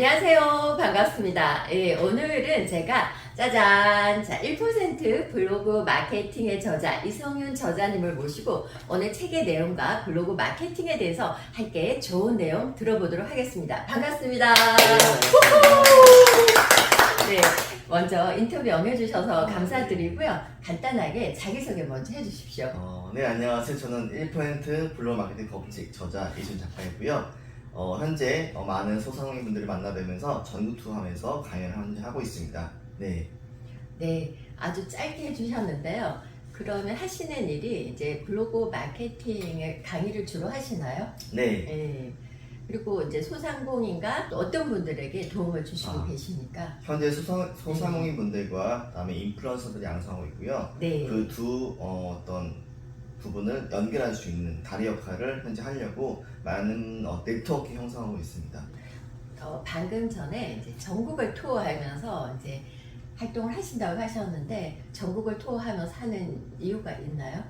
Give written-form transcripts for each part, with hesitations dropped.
안녕하세요. 반갑습니다. 예, 오늘은 제가 짜잔! 자, 1% 블로그 마케팅의 저자 이성윤 저자님을 모시고 오늘 책의 내용과 블로그 마케팅에 대해서 함께 좋은 내용 들어보도록 하겠습니다. 반갑습니다. 네, 먼저 인터뷰 응해주셔서 감사드리고요. 간단하게 자기소개 먼저 해주십시오. 네, 안녕하세요. 저는 1% 블로그 마케팅 법칙 저자 이준 작가이고요. 현재 많은 소상공인분들을 만나뵈면서 전국 투어하면서 강연을 하고 있습니다. 네. 네, 아주 짧게 해주셨는데요. 그러면 하시는 일이 이제 블로그 마케팅의 강의를 주로 하시나요? 네. 네. 그리고 이제 소상공인과 또 어떤 분들에게 도움을 주시고 계시니까. 현재 소상공인분들과 그다음에 인플루언서들이 양성하고 있고요. 네. 그 두 어떤 부분을 연결할 수 있는 다리 역할을 현재 하려고 많은 네트워크 형성하고 있습니다. 방금 전에 이제 전국을 투어하면서 이제 활동을 하신다고 하셨는데 전국을 투어하면서 하는 이유가 있나요?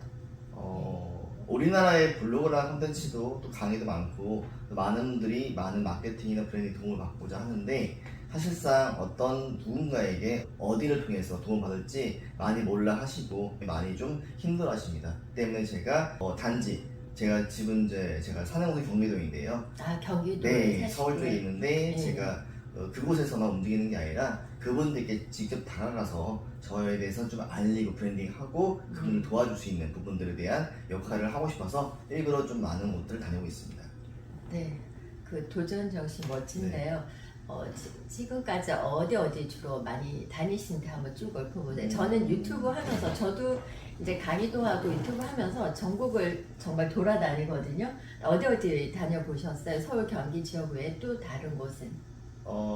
우리나라의 블로그라는 콘텐츠도 또 강의도 많고 또 많은 분들이 많은 마케팅이나 브랜딩 도움을 받고자 하는데 사실상 어떤 누군가에게 어디를 통해서 도움을 받을지 많이 몰라 하시고 많이 좀 힘들어 하십니다. 때문에 제가 단지 제가 집은 제가 사는 곳이 경기도인데요. 아, 경기도에 네, 사시고요. 서울 쪽에 있는데 네. 제가 그곳에서만 움직이는 게 아니라 그분들께 직접 다가가서 저에 대해서 좀 알리고 브랜딩하고 그분을 도와줄 수 있는 부분들에 대한 역할을 하고 싶어서 일부러 좀 많은 곳들을 다니고 있습니다. 네, 그 도전 정신 멋진데요. 지금까지 어디 주로 많이 다니신데 한번 쭉 읊어보세요. 저는 유튜브 하면서 저도 이제 강의도 하고 유튜브 하면서 전국을 정말 돌아다니거든요. 어디 다녀보셨어요? 서울 경기 지역 외에 또 다른 곳은?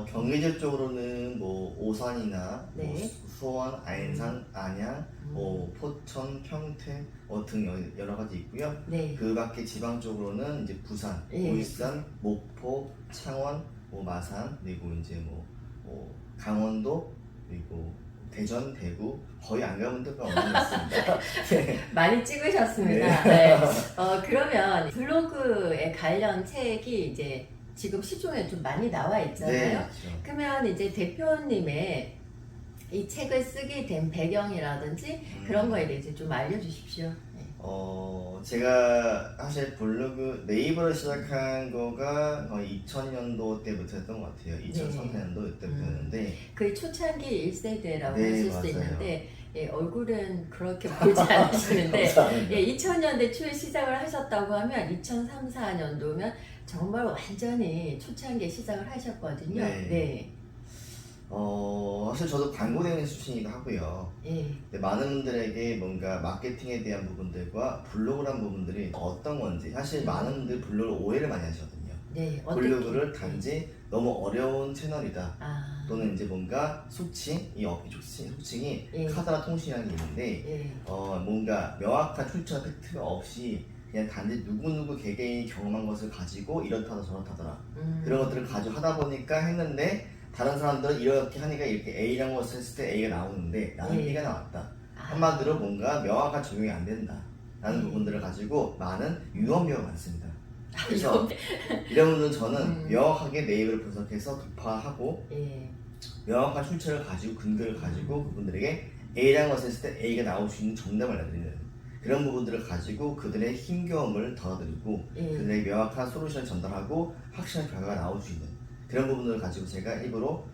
경기지 쪽으로는 뭐 오산이나 네. 뭐 수원, 안산, 안양, 뭐 포천, 평택 등 여러 가지 있고요. 네. 그 밖에 지방 쪽으로는 이제 부산, 네. 울산, 목포, 창원, 뭐 마산, 그리고 이제 뭐 강원도, 그리고 대전, 대구 거의 안 가본 데가 없는 것 같습니다. 많이 찍으셨습니다. 네. 그러면 블로그에 관련 책이 이제 지금 시중에 좀 많이 나와 있잖아요. 네, 그렇죠. 그러면 이제 대표님의 이 책을 쓰게 된 배경이라든지 그런 거에 대해서 좀 알려주십시오. 네. 제가 사실 블로그 네이버를 시작한 거가 거의 2000년도 때부터 했던 것 같아요. 2003년도 때부터였는데 그 초창기 1세대라고 네, 하실 수 맞아요. 있는데 예, 얼굴은 그렇게 보지 않으시는데 감사합니다. 예, 2000년대 초에 시작을 하셨다고 하면 2003, 4년도면 정말 완전히 초창기에 시작을 하셨거든요. 네. 네. 사실 저도 광고대행 출신이기도 하고요. 예. 근데 많은 분들에게 뭔가 마케팅에 대한 부분들과 블로그란 부분들이 어떤 건지 사실 많은 분들이 블로그를 오해를 많이 하시거든요. 네. 블로그를 단지 너무 어려운 채널이다. 아. 또는 이제 뭔가 속칭, 이 어피 속칭이 예. 카드나 통신이라는 게 있는데 예. 뭔가 명확한 출처 팩트가 없이 그냥 단지 누구누구 개개인이 경험한 것을 가지고 이렇다더라 저렇다더라 그런 것들을 가지고 하다 보니까 했는데 다른 사람들은 이렇게 하니까 이렇게 A라는 것을 했을 때 A가 나오는데 나는 예. B가 나왔다. 아. 한마디로 뭔가 명확한 적용이 안 된다 라는 부분들을 가지고 많은 유언비어가 많습니다. 그래서 이런 분들은 저는 명확하게 네이버를 분석해서 독파하고 예. 명확한 출처를 가지고 근거를 가지고 그분들에게 A라는 것을 했을 때 A가 나올 수 있는 정답을 알려드리는 그런 부분들을 가지고 그들의 힘겨움을 덜어드리고 예. 그들의 명확한 솔루션을 전달하고 확실한 결과가 나올 수 있는 그런 부분들을 가지고 제가 일부러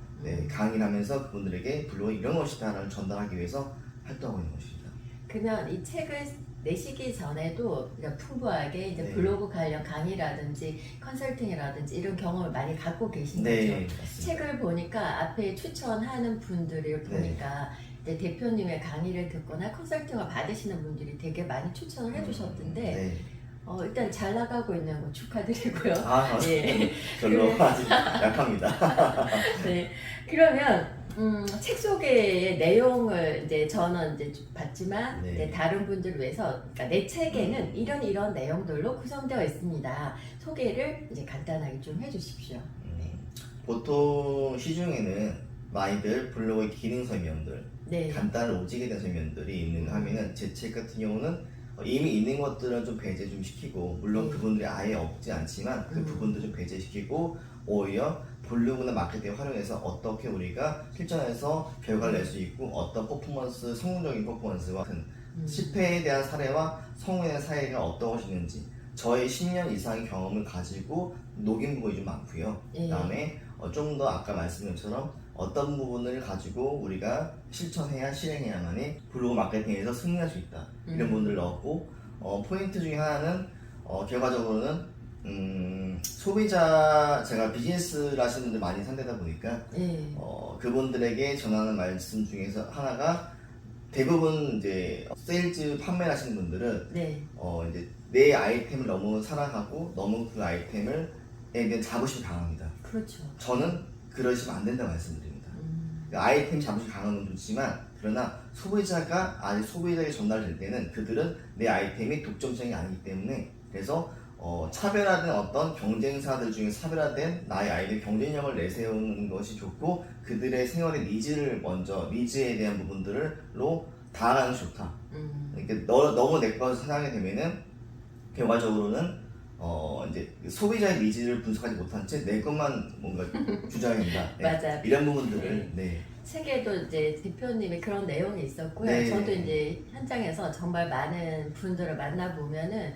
강의를 하면서 그분들에게 블로그 이런 것이다라는 전달하기 위해서 활동하고 있는 것입니다. 그러면 이 책을 내시기 전에도 그냥 풍부하게 이제 네. 블로그 관련 강의라든지 컨설팅이라든지 이런 경험을 많이 갖고 계신 거죠. 네, 맞습니다. 책을 보니까 앞에 추천하는 분들을 보니까 이제 대표님의 강의를 듣거나 컨설팅을 받으시는 분들이 되게 많이 추천을 해주셨던데 네. 일단 잘 나가고 있는 거 축하드리고요. 맞습니다. 예. 별로 아직 약합니다. 네. 그러면 책 소개의 내용을 이제 저는 이제 봤지만 네. 이제 다른 분들을 위해서 그러니까 내 책에는 이런 내용들로 구성되어 있습니다. 소개를 이제 간단하게 좀 해주십시오. 보통 시중에는 많이들 블로그의 기능 설명들, 네. 간단한 오직에 대한 설명들이 있는가 하면은 제 책 같은 경우는 이미 있는 것들은 좀 배제 좀 시키고 물론 그분들이 아예 없지 않지만 그 부분도 좀 배제시키고 오히려 블로그나 마케팅을 활용해서 어떻게 우리가 실전에서 결과를 낼 수 있고 어떤 퍼포먼스, 성공적인 퍼포먼스와 같은 실패에 대한 사례와 성공에 대한 사례가 어떤 것이 있는지 저의 10년 이상의 경험을 가지고 녹인 부분이 좀 많고요. 예. 그다음에 좀 더 아까 말씀드린 것처럼 어떤 부분을 가지고 우리가 실천해야 실행해야만이 블로그 마케팅에서 승리할 수 있다. 이런 부분들을 넣었고 포인트 중에 하나는 결과적으로는 소비자 제가 비즈니스를 하시는 분들 많이 상대다 보니까 예. 그분들에게 전하는 말씀 중에서 하나가 대부분 이제 세일즈 판매를 하시는 분들은 네. 이제 내 아이템을 너무 사랑하고 너무 그 아이템을 에 대한 자부심이 강합니다. 그렇죠. 저는 그러시면 안 된다고 말씀드립니다. 그 아이템 자부심이 강한 건 좋지만 그러나 소비자가 아직 소비자에게 전달될 때는 그들은 내 아이템이 독점성이 아니기 때문에 그래서 차별화된 어떤 경쟁사들 중에 차별화된 나의 아이템 경쟁력을 내세우는 것이 좋고 그들의 생활의 니즈를 먼저 니즈에 대한 부분들로 다가가는 것이 좋다. 그러니까 너무 내 것을 사랑하게 되면은 결과적으로는 이제 소비자의 니즈를 분석하지 못한 채 내 것만 뭔가 주장해야 된다. 네. 맞아요. 이런 부분들을 네. 책에도 이제 대표님이 그런 내용이 있었고요. 네. 저도 이제 현장에서 정말 많은 분들을 만나보면은,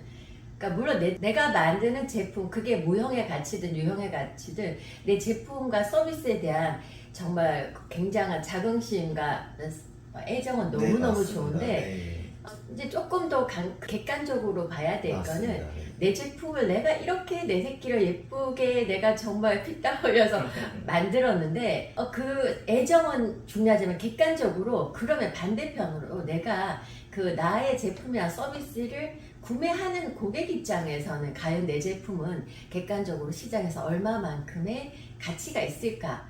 그러니까 물론 내가 만드는 제품, 그게 무형의 가치든 유형의 가치든 내 제품과 서비스에 대한 정말 굉장한 자긍심과 애정은 너무너무 네, 좋은데, 네. 이제 조금 더 객관적으로 봐야 될 맞습니다. 거는 네. 내 제품을 내가 이렇게 내 새끼를 예쁘게 내가 정말 피 땀 흘려서 만들었는데 그 애정은 중요하지만 객관적으로 그러면 반대편으로 내가 그 나의 제품이나 서비스를 구매하는 고객 입장에서는 과연 내 제품은 객관적으로 시장에서 얼마만큼의 가치가 있을까?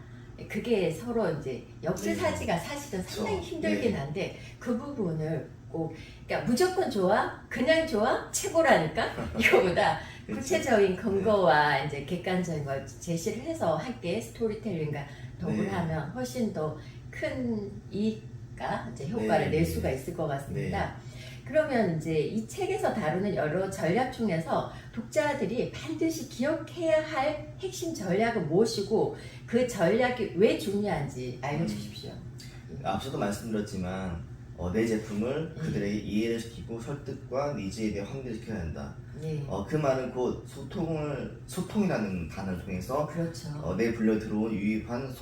그게 서로 이제 역지사지가 사실은 상당히 그렇죠. 힘들긴 네. 한데 그 부분을 꼭 그러니까 무조건 좋아? 그냥 좋아? 최고라니까? 이거보다 구체적인 근거와 이제 객관적인 걸 제시를 해서 함께 스토리텔링과 더불어 네. 하면 훨씬 더 큰 이익과 이제 효과를 네. 낼 수가 있을 것 같습니다. 그러면 이제 이 책에서 다루는 여러 전략 중에서 독자들이 반드시 기억해야 할 핵심 전략은 무엇이고 그 전략이 왜 중요한지 알려주십시오. 앞서도 말씀드렸지만 내 제품을 그들에게 이해를 시키고 설득과 니즈에 대해 확대를 시켜야 한다. 네, 그 말은 곧 소통이라는 단어를 통해서 그렇죠. 내 분류에 들어온 유입한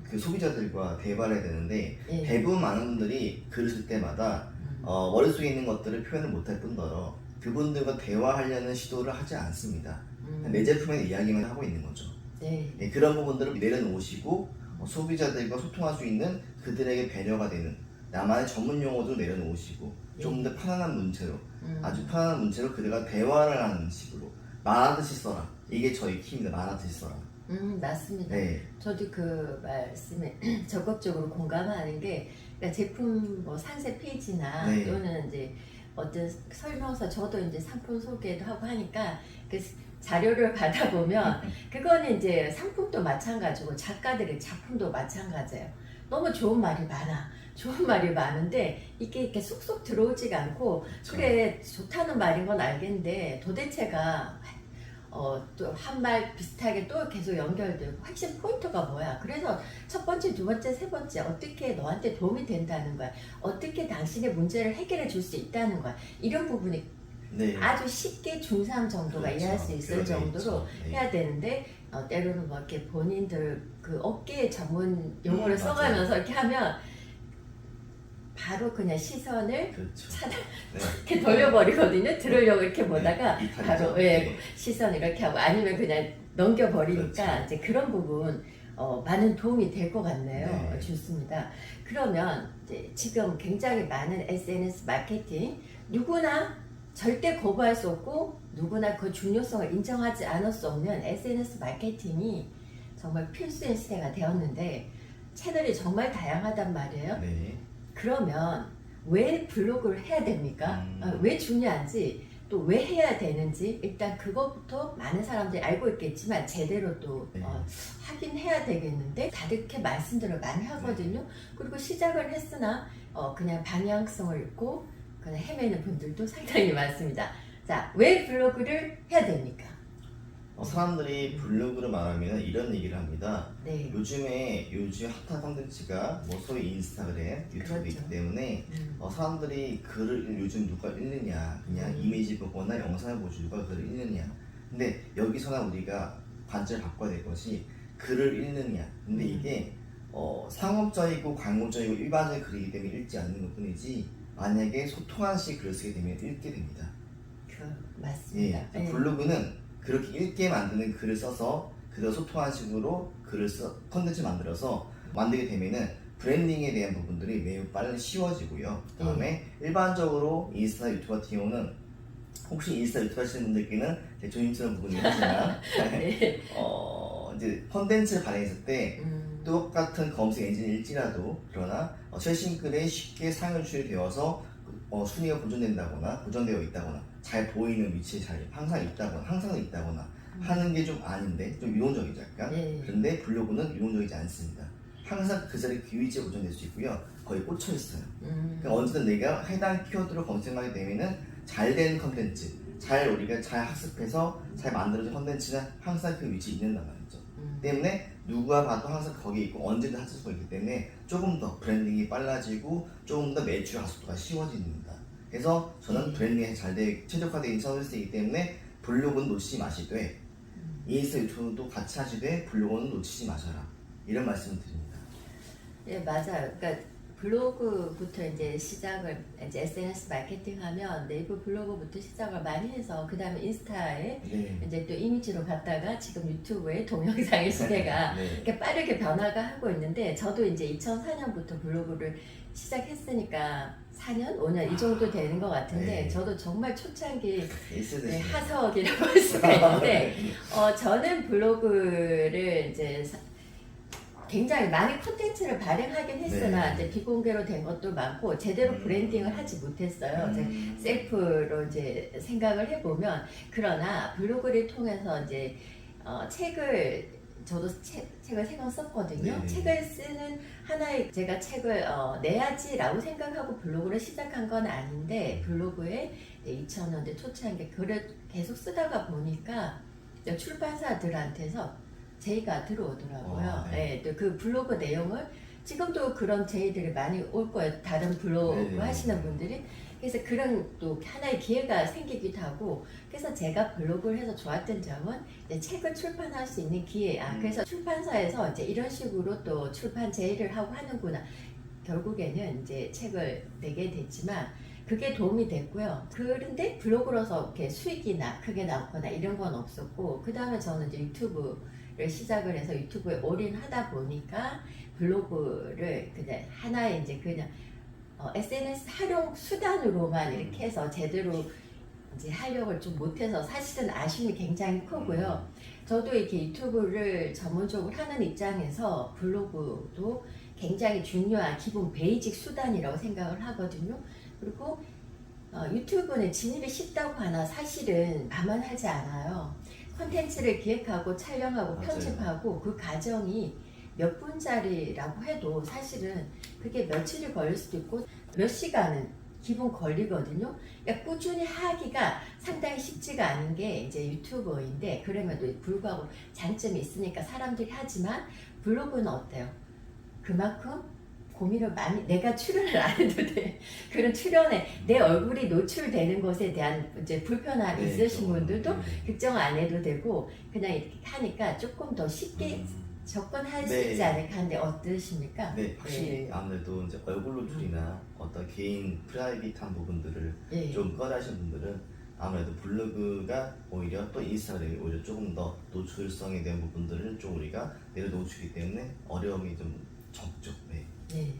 그 소비자들과 대화를 해야 되는데 네. 대부분 많은 분들이 글을 쓸 때마다 머릿속에 있는 것들을 표현을 못할 뿐더러 그분들과 대화하려는 시도를 하지 않습니다. 내 제품에 대한 이야기만 하고 있는 거죠. 네. 네, 그런 부분들을 내려놓으시고 소비자들과 소통할 수 있는 그들에게 배려가 되는 나만의 전문 용어도 내려놓으시고 좀 더 편안한 문체로 아주 편안한 문체로 그들과 대화를 하는 식으로 말하듯이 써라. 이게 저희 키입니다. 말하듯이 써라. 맞습니다. 네. 저도 그 말씀에 적극적으로 공감하는 게 그러니까 제품 뭐 상세 페이지나 네. 또는 이제 어떤 설명서 저도 이제 상품 소개도 하고 하니까 그 자료를 받아보면 그거는 이제 상품도 마찬가지고 작가들의 작품도 마찬가지예요. 너무 좋은 말이 많아. 좋은 말이 많은데 이게 이렇게 쏙쏙 들어오지가 않고 그래 좋다는 말인 건 알겠는데 도대체가 또 한 말 비슷하게 또 계속 연결되고 핵심 포인트가 뭐야? 그래서 첫 번째, 두 번째, 세 번째 어떻게 너한테 도움이 된다는 거야? 어떻게 당신의 문제를 해결해 줄 수 있다는 거야? 이런 부분이 네. 아주 쉽게 중3 정도가 그렇죠. 이해할 수 있을 그런 게 정도로 있죠. 네. 해야 되는데 때로는 뭐 이렇게 본인들 그 업계 전문 용어를 써가면서 이렇게 하면 바로 그냥 시선을 그렇죠. 차단 네. 이렇게 돌려버리거든요. 들으려고 이렇게 보다가 네, 이탈이죠. 바로 네. 시선 이렇게 하고 아니면 그냥 넘겨버리니까 그렇죠. 이제 그런 부분 많은 도움이 될 것 같네요. 네. 좋습니다. 그러면 이제 지금 굉장히 많은 SNS 마케팅 누구나 절대 거부할 수 없고 누구나 그 중요성을 인정하지 않을 수 없는 SNS 마케팅이 정말 필수인 시대가 되었는데 채널이 정말 다양하단 말이에요. 네. 그러면 왜 블로그를 해야 됩니까? 왜 중요한지 또 왜 해야 되는지 일단 그것부터 많은 사람들이 알고 있겠지만 제대로 또 네. 하긴 해야 되겠는데 다르게 말씀들을 많이 하거든요. 그리고 시작을 했으나 그냥 방향성을 잃고 그냥 헤매는 분들도 상당히 많습니다. 자, 왜 블로그를 해야 됩니까? 사람들이 블로그를 말하면 이런 얘기를 합니다. 네. 요즘 핫한 콘텐츠가 뭐 소위 인스타그램, 유튜브도 그렇죠. 있기 때문에 사람들이 글을 요즘 누가 읽느냐, 그냥 이미지 보거나 영상을 보고 누가 글을 읽느냐. 근데 여기서나 우리가 관점을 바꿔야 될 것이 글을 읽느냐. 근데 이게 상업적이고 광고적이고 일반적인 글이기 때문에 읽지 않는 것 뿐이지, 만약에 소통하는 식 글을 쓰게 되면 읽게 됩니다. 맞습니다. 예, 네. 블로그는 그렇게 읽게 만드는 글을 써서 그대로 소통하는 식으로 컨텐츠 만들어서 만들게 되면은 브랜딩에 대한 부분들이 매우 빨리 쉬워지고요. 그다음에 일반적으로 인스타 유튜브 같은 경우는 혹시 인스타 유튜브 하시는 분들께는 되게 조심스러운 부분이긴 하지만 네. 이제 컨텐츠를 발행했을 때 똑같은 검색 엔진일지라도 그러나 최신 글에 쉽게 상을 추리되어서 순위가 보존되어 있다거나 잘 보이는 위치에 잘 항상 있다거나 하는 게 좀 아닌데 좀 유동적이죠 약간. 네. 그런데 블로그는 유동적이지 않습니다. 항상 그 자리 그 위치에 보존될 수 있고요. 거의 꽂혀 있어요. 그러니까 언제든 내가 해당 키워드로 검색하게 되면은 잘 된 컨텐츠, 우리가 잘 학습해서 잘 만들어진 컨텐츠는 항상 그 위치에 있는단 말이죠. 때문에 누가 봐도 항상 거기에 있고 언제든 찾을 수가 있기 때문에 조금 더 브랜딩이 빨라지고 조금 더 매출 가속도가 쉬워집니다. 그래서 저는 브랜딩이 최적화되어 있는 서비스이기 때문에 블로그는 놓치지 마시되 인스타 유튜브도 같이 하시되 블로그는 놓치지 마셔라, 이런 말씀을 드립니다. 네, 맞아요. 그러니까 블로그부터 이제 시작을 이제 SNS 마케팅하면 네이버 블로그부터 시작을 많이 해서 그 다음에 인스타에 이제 또 이미지로 갔다가 지금 유튜브에 동영상의 시대가 이렇게 빠르게 변화가 하고 있는데, 저도 이제 2004년부터 블로그를 시작했으니까 4년, 5년 이 정도 되는 것 같은데 저도 정말 초창기 하석이라고 할 수가 있는데 저는 블로그를 이제 굉장히 많이 콘텐츠를 발행하긴 했으나 이제 비공개로 된 것도 많고 제대로 브랜딩을 하지 못했어요. 이제 셀프로 이제 생각을 해보면. 그러나 블로그를 통해서 이제 저도 책을 3권 썼거든요. 책을 쓰는 하나의 제가 책을 내야지라고 생각하고 블로그를 시작한 건 아닌데, 블로그에 2000년대 초창기에 글을 계속 쓰다가 보니까 출판사들한테서 제의가 들어오더라고요. 또 그 블로그 내용을 지금도 그런 제의들이 많이 올 거예요. 다른 블로그 하시는 분들이. 그래서 그런 또 하나의 기회가 생기기도 하고, 그래서 제가 블로그를 해서 좋았던 점은 이제 책을 출판할 수 있는 기회. 그래서 출판사에서 이제 이런 식으로 또 출판 제의를 하고 하는구나. 결국에는 이제 책을 내게 됐지만 그게 도움이 됐고요. 그런데 블로그로서 이렇게 수익이나 크게 나거나 이런 건 없었고, 그 다음에 저는 이제 유튜브를 시작을 해서 유튜브에 올인하다 보니까 블로그를 그냥 하나의 이제 그냥 SNS 활용 수단으로만 이렇게 해서 제대로 이제 활용을 좀 못해서 사실은 아쉬움이 굉장히 크고요. 저도 이렇게 유튜브를 전문적으로 하는 입장에서 블로그도 굉장히 중요한 기본 베이직 수단이라고 생각을 하거든요. 그리고 유튜브는 진입이 쉽다고 하나 사실은 만만하지 않아요. 콘텐츠를 기획하고 촬영하고 편집하고 그 과정이 몇 분짜리라고 해도 사실은 그게 며칠이 걸릴 수도 있고 몇 시간은 기본 걸리거든요. 그러니까 꾸준히 하기가 상당히 쉽지가 않은 게 이제 유튜버인데, 그럼에도 불구하고 장점이 있으니까 사람들이 하지만 블로그는 어때요? 그만큼 고민을 많이, 내가 출연을 안 해도 돼. 그런 출연에 내 얼굴이 노출되는 것에 대한 이제 불편함이 있으신 분들도 걱정 안 해도 되고 그냥 이렇게 하니까 조금 더 쉽게 접근할 수 있지 않을까 하는데 어떠십니까? 네, 확실히 아무래도 이제 얼굴 노출이나 어떤 개인 프라이빗한 부분들을 좀 꺼려하시는 분들은 아무래도 블로그가 오히려 또 인스타그램이 오히려 조금 더 노출성에 대한 부분들을 좀 우리가 내려놓기 때문에 어려움이 좀 적죠. 네.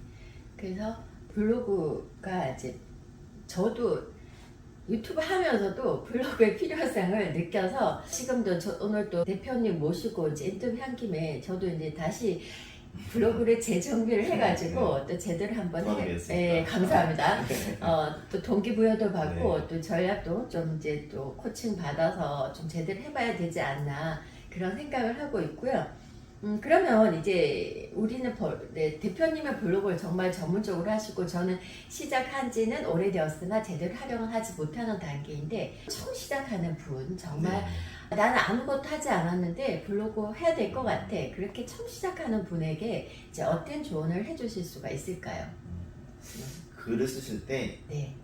그래서 블로그가 이제 저도 유튜브 하면서도 블로그의 필요성을 느껴서 지금도 오늘 또 대표님 모시고 이제 인터뷰 한 김에 저도 이제 다시 블로그를 재정비를 해가지고 또 제대로 한번 감사합니다. 또 동기부여도 받고 또 전략도 좀 이제 또 코칭 받아서 좀 제대로 해봐야 되지 않나 그런 생각을 하고 있고요. 그러면 이제 우리는 대표님의 블로그를 정말 전문적으로 하시고 저는 시작한 지는 오래되었으나 제대로 활용을 하지 못하는 단계인데, 처음 시작하는 분 정말 나는 아무것도 하지 않았는데 블로그 해야 될 것 같아. 그렇게 처음 시작하는 분에게 이제 어떤 조언을 해주실 수가 있을까요? 글을 쓰실 때 네.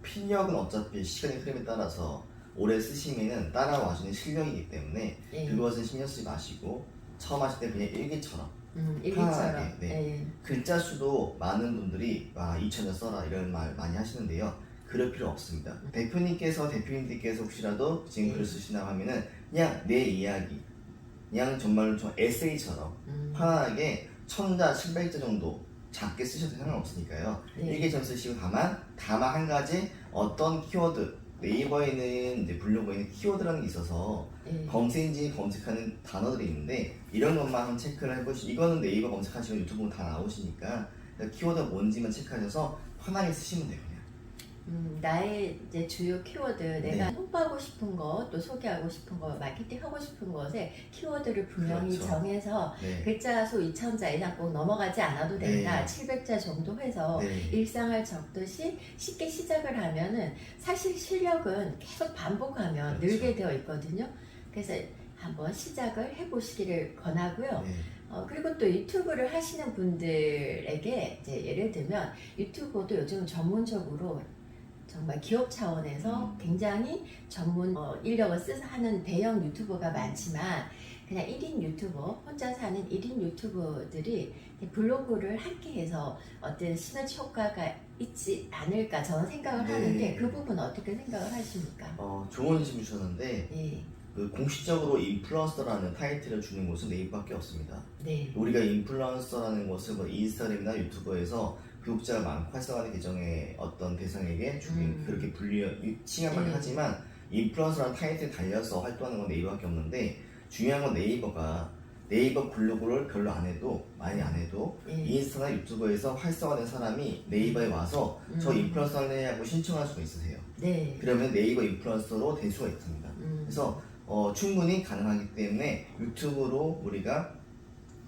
필력은 어차피 시간의 흐름에 따라서 오래 쓰시면은 따라와주는 실력이기 때문에 예. 그것은 신경 쓰지 마시고 처음 하실 때 그냥 일기처럼 일기처럼. 편하게, 네. 예. 글자 수도 많은 분들이 2,000자 써라 이런 말 많이 하시는데요. 그럴 필요 없습니다. 대표님들께서 혹시라도 지금 네. 글을 쓰시나 하면은 그냥 내 이야기, 그냥 정말로 좀 에세이처럼 편하게 1,000자, 700자 정도 작게 쓰셔도 상관없으니까요. 네. 일기처럼 쓰시고 다만 한 가지 어떤 키워드, 네이버에는 이제 블로그에는 키워드라는 게 있어서 예. 검색 엔진이 검색하는 단어들이 있는데 이런 것만 한번 체크를 해보시고 이거는 네이버 검색하시면 유튜브 다 나오시니까 키워드가 뭔지만 체크하셔서 편하게 쓰시면 돼요. 그냥. 나의 이제 주요 키워드, 내가 네. 홍보하고 싶은 것, 또 소개하고 싶은 것, 마케팅 하고 싶은 것에 키워드를 분명히 그렇죠. 정해서 네. 글자 수 2,000자 이상 꼭 넘어가지 않아도 된다. 네. 700자 정도 해서 네. 일상을 적듯이 쉽게 시작을 하면은 사실 실력은 계속 반복하면 그렇죠. 늘게 되어 있거든요. 그래서 한번 시작을 해보시기를 권하고요. 네. 그리고 또 유튜브를 하시는 분들에게 이제 예를 들면 유튜브도 요즘 전문적으로 정말 기업 차원에서 굉장히 전문 인력을 써서 하는 대형 유튜버가 많지만 그냥 1인 유튜버, 혼자 사는 1인 유튜버들이 블로그를 함께 해서 어떤 시너지 효과가 있지 않을까 저는 생각을 네. 하는데 그 부분 어떻게 생각을 하십니까? 좋은 질문 주셨는데 네, 그 공식적으로 인플루언서라는 타이틀을 주는 곳은 네이버밖에 없습니다. 네, 우리가 인플루언서라는 것을 뭐 인스타그램이나 유튜버에서 구독자가 많고 활성화된 계정의 어떤 대상에게 그렇게 칭하만 네. 하지만 인플루언서라는 타이틀에 달려서 활동하는 건 네이버밖에 없는데 중요한 건 네이버 블로그를 별로 안 해도 많이 안 해도 네. 인스타나 유튜버에서 활성화된 사람이 네이버에 와서 저 인플루언서 할래 하고 신청할 수가 있으세요. 네. 그러면 네이버 인플루언서로 될 수가 있습니다. 그래서 충분히 가능하기 때문에 유튜브로 우리가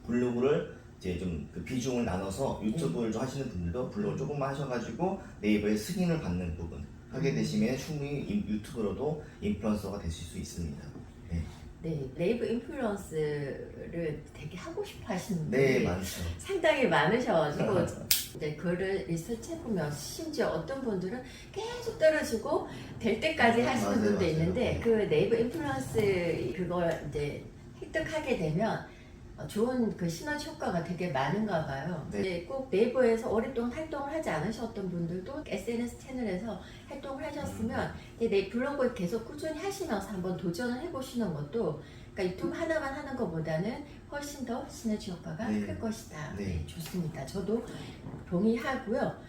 블로그를 이제 좀 그 비중을 나눠서 유튜브를 좀 하시는 분들도 블로그를 조금만 하셔가지고 네이버에 승인을 받는 부분 하게 되시면 충분히 유튜브로도 인플루언서가 되실 수 있습니다. 네, 네, 네이버 인플루언스를 되게 하고 싶어 하시는 네 분이 많죠. 상당히 많으셔가지고 이제 글을 리서치해보면 심지어 어떤 분들은 계속 떨어지고 될 때까지 하시는 맞아요, 분도 맞아요. 있는데 네. 그 네이버 인플루언스 그걸 이제 획득하게 되면 좋은 그 시너지 효과가 되게 많은가 봐요. 네. 이제 꼭 네이버에서 오랫동안 활동을 하지 않으셨던 분들도 SNS 채널에서 활동을 하셨으면 이제 내 블로그 계속 꾸준히 하시면서 한번 도전을 해보시는 것도 그러니까 유튜브 하나만 하는 것보다는 훨씬 더 시너지 효과가 네. 클 것이다. 네. 네, 좋습니다. 저도 동의하고요.